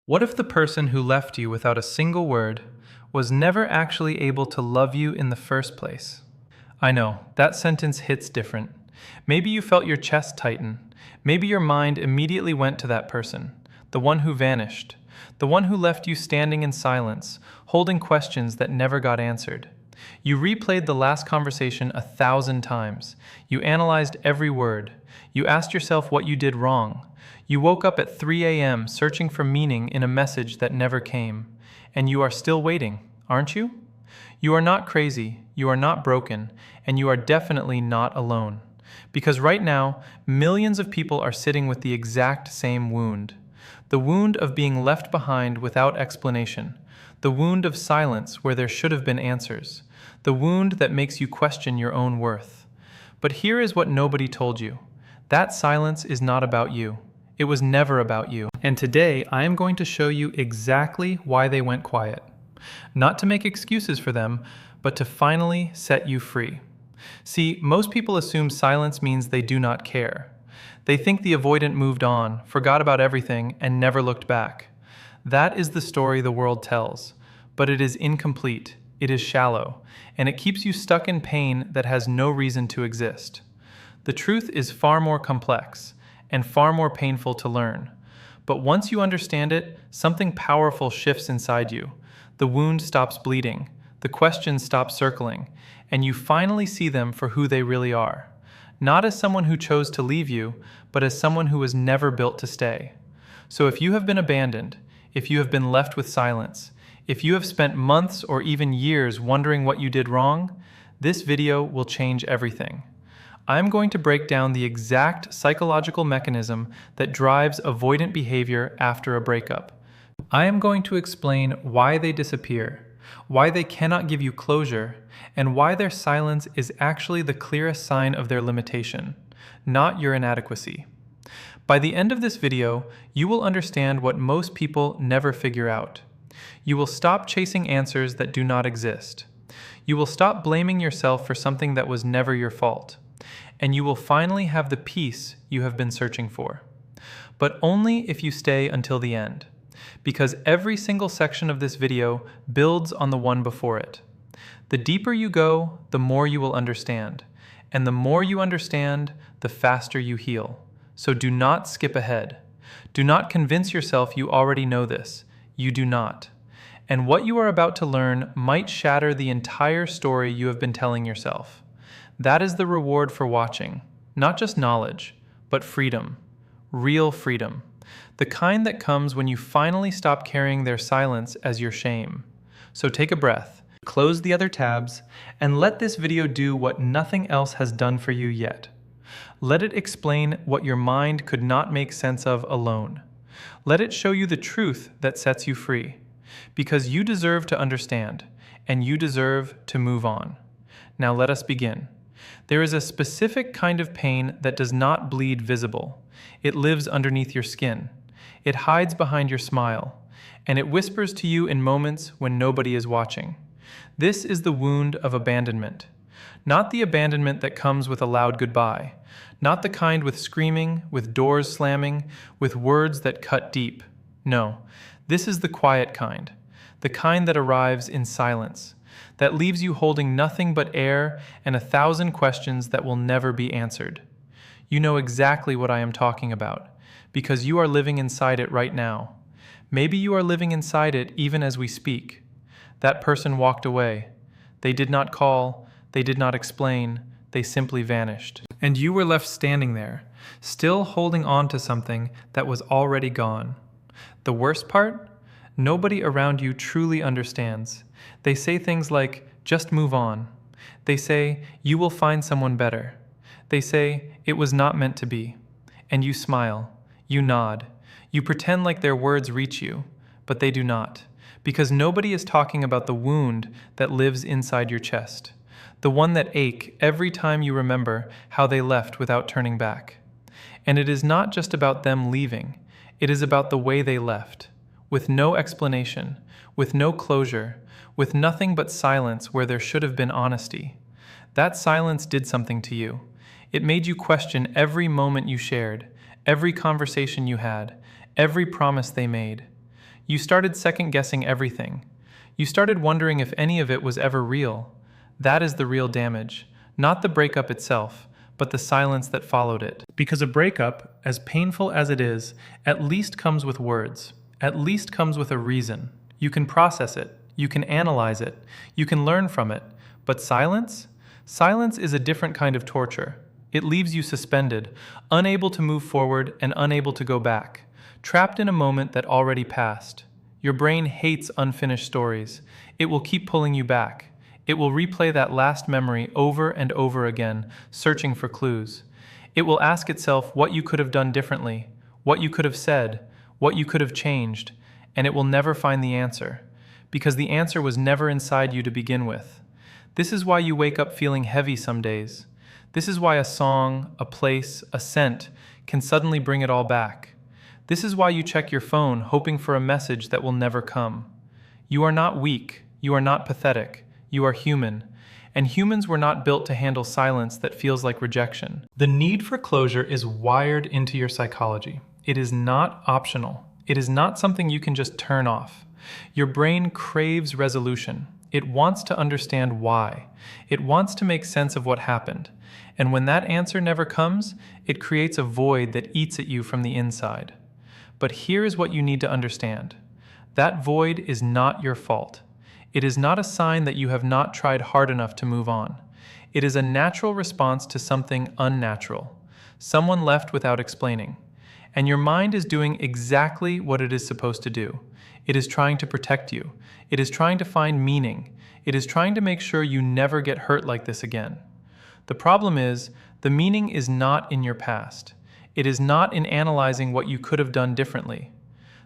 What if the person who left you without a single word was never actually able to love you in the first place? I know, that sentence hits different. Maybe you felt your chest tighten. Maybe your mind immediately went to that person, the one who vanished, the one who left you standing in silence, holding questions that never got answered. You replayed the last conversation 1,000 times. You analyzed every word. You asked yourself what you did wrong. You woke up at 3 a.m. searching for meaning in a message that never came. And you are still waiting, aren't you? You are not crazy, you are not broken, and you are definitely not alone. Because right now, millions of people are sitting with the exact same wound. The wound of being left behind without explanation. The wound of silence where there should have been answers. The wound that makes you question your own worth. But here is what nobody told you. That silence is not about you. It was never about you. And today, I am going to show you exactly why they went quiet. Not to make excuses for them, but to finally set you free. See, most people assume silence means they do not care. They think the avoidant moved on, forgot about everything, and never looked back. That is the story the world tells, but it is incomplete, it is shallow, and it keeps you stuck in pain that has no reason to exist. The truth is far more complex, and far more painful to learn. But once you understand it, something powerful shifts inside you. The wound stops bleeding, the questions stop circling, and you finally see them for who they really are. Not as someone who chose to leave you, but as someone who was never built to stay. So if you have been abandoned, if you have been left with silence, if you have spent months or even years wondering what you did wrong, this video will change everything. I'm going to break down the exact psychological mechanism that drives avoidant behavior after a breakup. I am going to explain why they disappear, why they cannot give you closure, and why their silence is actually the clearest sign of their limitation, not your inadequacy. By the end of this video, you will understand what most people never figure out. You will stop chasing answers that do not exist. You will stop blaming yourself for something that was never your fault. And you will finally have the peace you have been searching for. But only if you stay until the end, because every single section of this video builds on the one before it. The deeper you go, the more you will understand, and the more you understand, the faster you heal. So do not skip ahead. Do not convince yourself you already know this. You do not. And what you are about to learn might shatter the entire story you have been telling yourself. That is the reward for watching, not just knowledge, but freedom, real freedom, the kind that comes when you finally stop carrying their silence as your shame. So take a breath, close the other tabs, and let this video do what nothing else has done for you yet. Let it explain what your mind could not make sense of alone. Let it show you the truth that sets you free, because you deserve to understand, and you deserve to move on. Now let us begin. There is a specific kind of pain that does not bleed visible. It lives underneath your skin. It hides behind your smile, and it whispers to you in moments when nobody is watching. This is the wound of abandonment. Not the abandonment that comes with a loud goodbye. Not the kind with screaming, with doors slamming, with words that cut deep. No, this is the quiet kind. The kind that arrives in silence. That leaves you holding nothing but air and 1,000 questions that will never be answered. You know exactly what I am talking about, because you are living inside it right now. Maybe you are living inside it even as we speak. That person walked away. They did not call, they did not explain, they simply vanished. And you were left standing there, still holding on to something that was already gone. The worst part? Nobody around you truly understands. They say things like, just move on. They say, you will find someone better. They say, it was not meant to be. And you smile, you nod, you pretend like their words reach you, but they do not, because nobody is talking about the wound that lives inside your chest, the one that aches every time you remember how they left without turning back. And it is not just about them leaving, it is about the way they left, with no explanation, with no closure, with nothing but silence where there should have been honesty. That silence did something to you. It made you question every moment you shared, every conversation you had, every promise they made. You started second-guessing everything. You started wondering if any of it was ever real. That is the real damage, not the breakup itself, but the silence that followed it. Because a breakup, as painful as it is, at least comes with words, at least comes with a reason. You can process it, you can analyze it, you can learn from it. But silence? Silence is a different kind of torture. It leaves you suspended, unable to move forward and unable to go back, trapped in a moment that already passed. Your brain hates unfinished stories. It will keep pulling you back. It will replay that last memory over and over again, searching for clues. It will ask itself what you could have done differently, what you could have said, what you could have changed, and it will never find the answer, because the answer was never inside you to begin with. This is why you wake up feeling heavy some days. This is why a song, a place, a scent can suddenly bring it all back. This is why you check your phone hoping for a message that will never come. You are not weak, you are not pathetic, you are human, and humans were not built to handle silence that feels like rejection. The need for closure is wired into your psychology. It is not optional. It is not something you can just turn off. Your brain craves resolution. It wants to understand why. It wants to make sense of what happened. And when that answer never comes, it creates a void that eats at you from the inside. But here is what you need to understand. That void is not your fault. It is not a sign that you have not tried hard enough to move on. It is a natural response to something unnatural. Someone left without explaining. And your mind is doing exactly what it is supposed to do. It is trying to protect you. It is trying to find meaning. It is trying to make sure you never get hurt like this again. The problem is, the meaning is not in your past. It is not in analyzing what you could have done differently.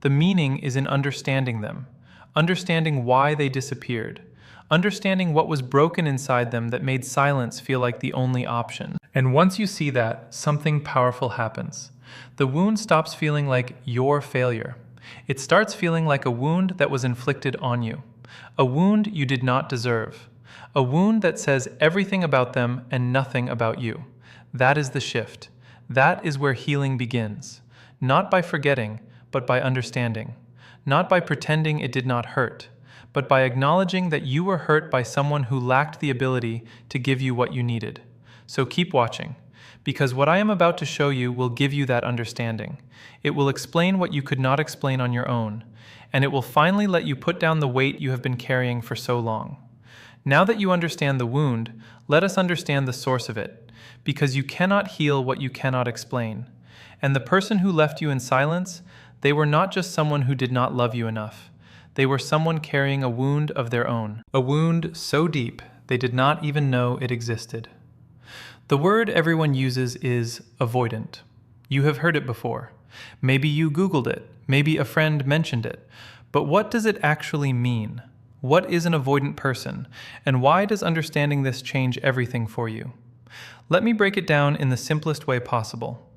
The meaning is in understanding them, understanding why they disappeared, understanding what was broken inside them that made silence feel like the only option. And once you see that, something powerful happens. The wound stops feeling like your failure. It starts feeling like a wound that was inflicted on you, a wound you did not deserve, a wound that says everything about them and nothing about you. That is the shift. That is where healing begins, not by forgetting, but by understanding, not by pretending it did not hurt, but by acknowledging that you were hurt by someone who lacked the ability to give you what you needed. So keep watching, because what I am about to show you will give you that understanding. It will explain what you could not explain on your own, and it will finally let you put down the weight you have been carrying for so long. Now that you understand the wound, let us understand the source of it, because you cannot heal what you cannot explain. And the person who left you in silence, they were not just someone who did not love you enough. They were someone carrying a wound of their own, a wound so deep they did not even know it existed. The word everyone uses is avoidant. You have heard it before. Maybe you Googled it, maybe a friend mentioned it. But what does it actually mean? What is an avoidant person, and why does understanding this change everything for you? Let me break it down in the simplest way possible.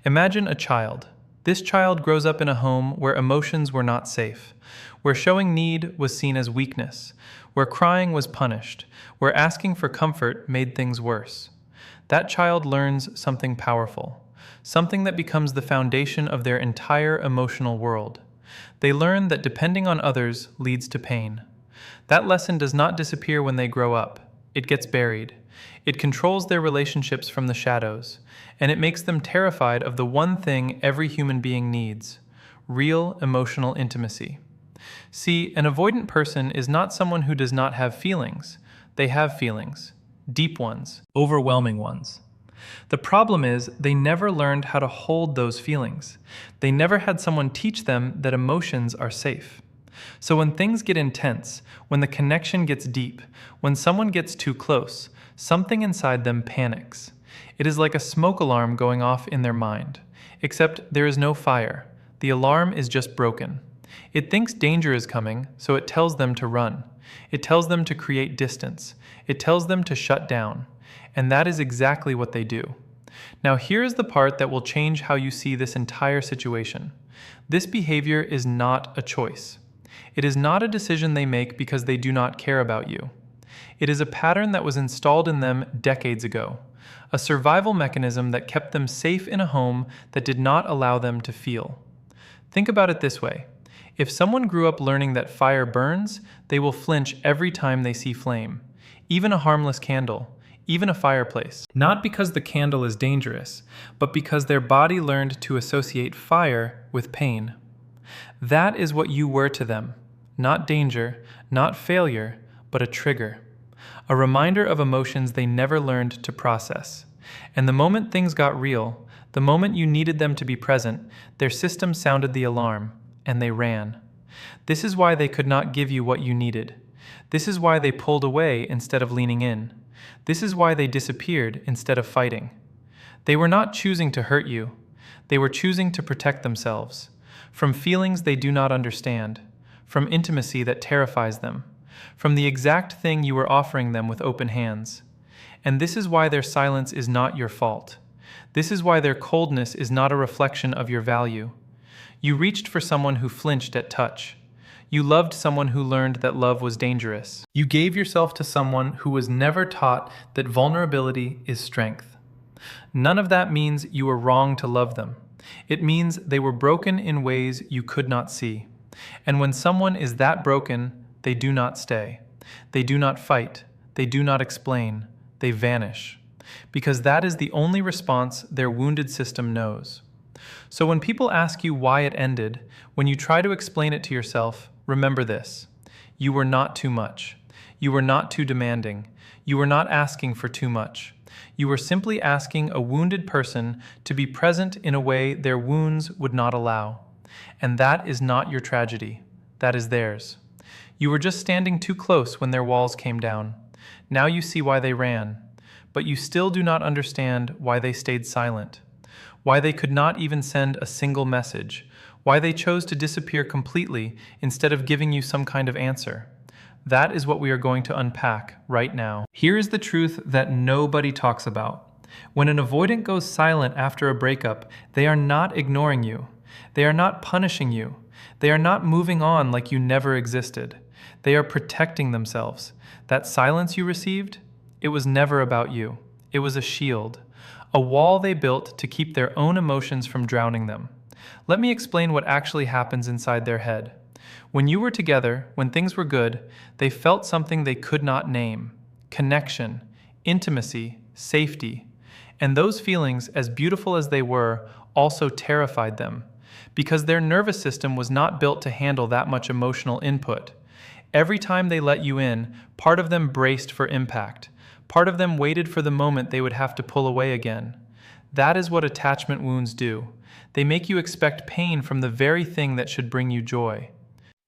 Imagine a child. This child grows up in a home where emotions were not safe, where showing need was seen as weakness, where crying was punished, where asking for comfort made things worse. That child learns something powerful, something that becomes the foundation of their entire emotional world. They learn that depending on others leads to pain. That lesson does not disappear when they grow up. It gets buried. It controls their relationships from the shadows, and it makes them terrified of the one thing every human being needs: real emotional intimacy. See, an avoidant person is not someone who does not have feelings. They have feelings, deep ones, overwhelming ones. The problem is they never learned how to hold those feelings. They never had someone teach them that emotions are safe. So when things get intense, when the connection gets deep, when someone gets too close, something inside them panics. It is like a smoke alarm going off in their mind, except there is no fire. The alarm is just broken. It thinks danger is coming, so it tells them to run. It tells them to create distance. It tells them to shut down. And that is exactly what they do. Now here is the part that will change how you see this entire situation. This behavior is not a choice. It is not a decision they make because they do not care about you. It is a pattern that was installed in them decades ago, a survival mechanism that kept them safe in a home that did not allow them to feel. Think about it this way. If someone grew up learning that fire burns, they will flinch every time they see flame, even a harmless candle, even a fireplace. Not because the candle is dangerous, but because their body learned to associate fire with pain. That is what you were to them. Not danger, not failure, but a trigger. A reminder of emotions they never learned to process. And the moment things got real, the moment you needed them to be present, their system sounded the alarm, and they ran. This is why they could not give you what you needed. This is why they pulled away instead of leaning in. This is why they disappeared instead of fighting. They were not choosing to hurt you. They were choosing to protect themselves from feelings they do not understand, from intimacy that terrifies them, from the exact thing you were offering them with open hands. And this is why their silence is not your fault. This is why their coldness is not a reflection of your value. You reached for someone who flinched at touch. You loved someone who learned that love was dangerous. You gave yourself to someone who was never taught that vulnerability is strength. None of that means you were wrong to love them. It means they were broken in ways you could not see. And when someone is that broken, they do not stay. They do not fight. They do not explain. They vanish. Because that is the only response their wounded system knows. So when people ask you why it ended, when you try to explain it to yourself, remember this. You were not too much. You were not too demanding. You were not asking for too much. You were simply asking a wounded person to be present in a way their wounds would not allow. And that is not your tragedy. That is theirs. You were just standing too close when their walls came down. Now you see why they ran. But you still do not understand why they stayed silent. Why they could not even send a single message. Why they chose to disappear completely instead of giving you some kind of answer. That is what we are going to unpack right now. Here is the truth that nobody talks about. When an avoidant goes silent after a breakup, they are not ignoring you. They are not punishing you. They are not moving on like you never existed. They are protecting themselves. That silence you received, it was never about you. It was a shield, a wall they built to keep their own emotions from drowning them. Let me explain what actually happens inside their head. When you were together, when things were good, they felt something they could not name: connection, intimacy, safety. And those feelings, as beautiful as they were, also terrified them, because their nervous system was not built to handle that much emotional input. Every time they let you in, part of them braced for impact. Part of them waited for the moment they would have to pull away again. That is what attachment wounds do. They make you expect pain from the very thing that should bring you joy.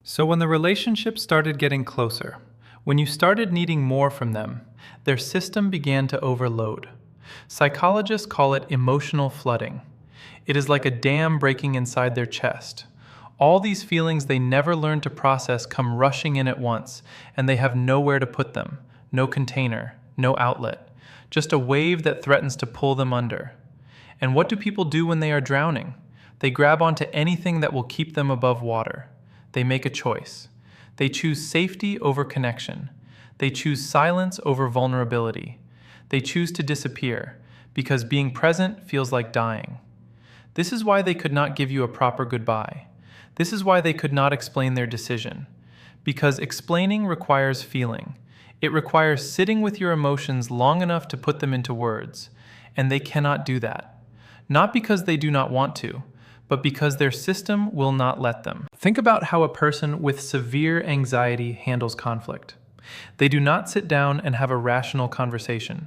So when the relationship started getting closer, when you started needing more from them, their system began to overload. Psychologists call it emotional flooding. It is like a dam breaking inside their chest. All these feelings they never learned to process come rushing in at once, and they have nowhere to put them, no container, no outlet, just a wave that threatens to pull them under. And what do people do when they are drowning? They grab onto anything that will keep them above water. They make a choice. They choose safety over connection. They choose silence over vulnerability. They choose to disappear, because being present feels like dying. This is why they could not give you a proper goodbye. This is why they could not explain their decision. Because explaining requires feeling. It requires sitting with your emotions long enough to put them into words, and they cannot do that. Not because they do not want to, but because their system will not let them. Think about how a person with severe anxiety handles conflict. They do not sit down and have a rational conversation.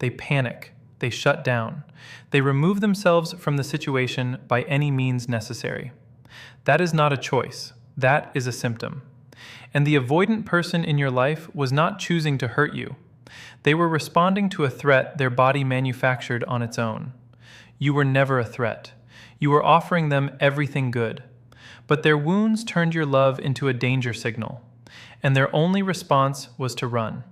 They panic. They shut down. They remove themselves from the situation by any means necessary. That is not a choice. That is a symptom. And the avoidant person in your life was not choosing to hurt you. They were responding to a threat their body manufactured on its own. You were never a threat. You were offering them everything good. But their wounds turned your love into a danger signal, and their only response was to run.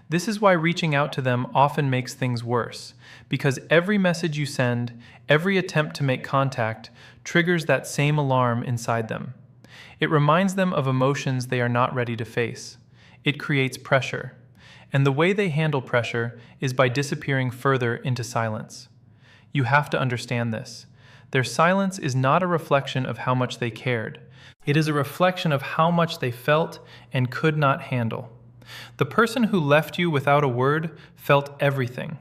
This is why reaching out to them often makes things worse, because every message you send, every attempt to make contact, triggers that same alarm inside them. It reminds them of emotions they are not ready to face. It creates pressure. And the way they handle pressure is by disappearing further into silence. You have to understand this. Their silence is not a reflection of how much they cared. It is a reflection of how much they felt and could not handle. The person who left you without a word felt everything.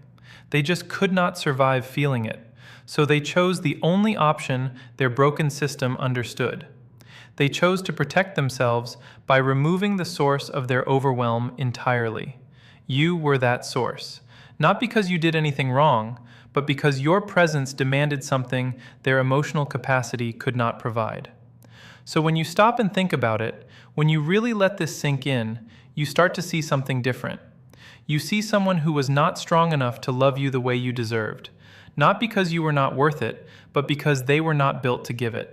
They just could not survive feeling it, so they chose the only option their broken system understood. They chose to protect themselves by removing the source of their overwhelm entirely. You were that source, not because you did anything wrong, but because your presence demanded something their emotional capacity could not provide. So when you stop and think about it, when you really let this sink in, you start to see something different. You see someone who was not strong enough to love you the way you deserved, not because you were not worth it, but because they were not built to give it.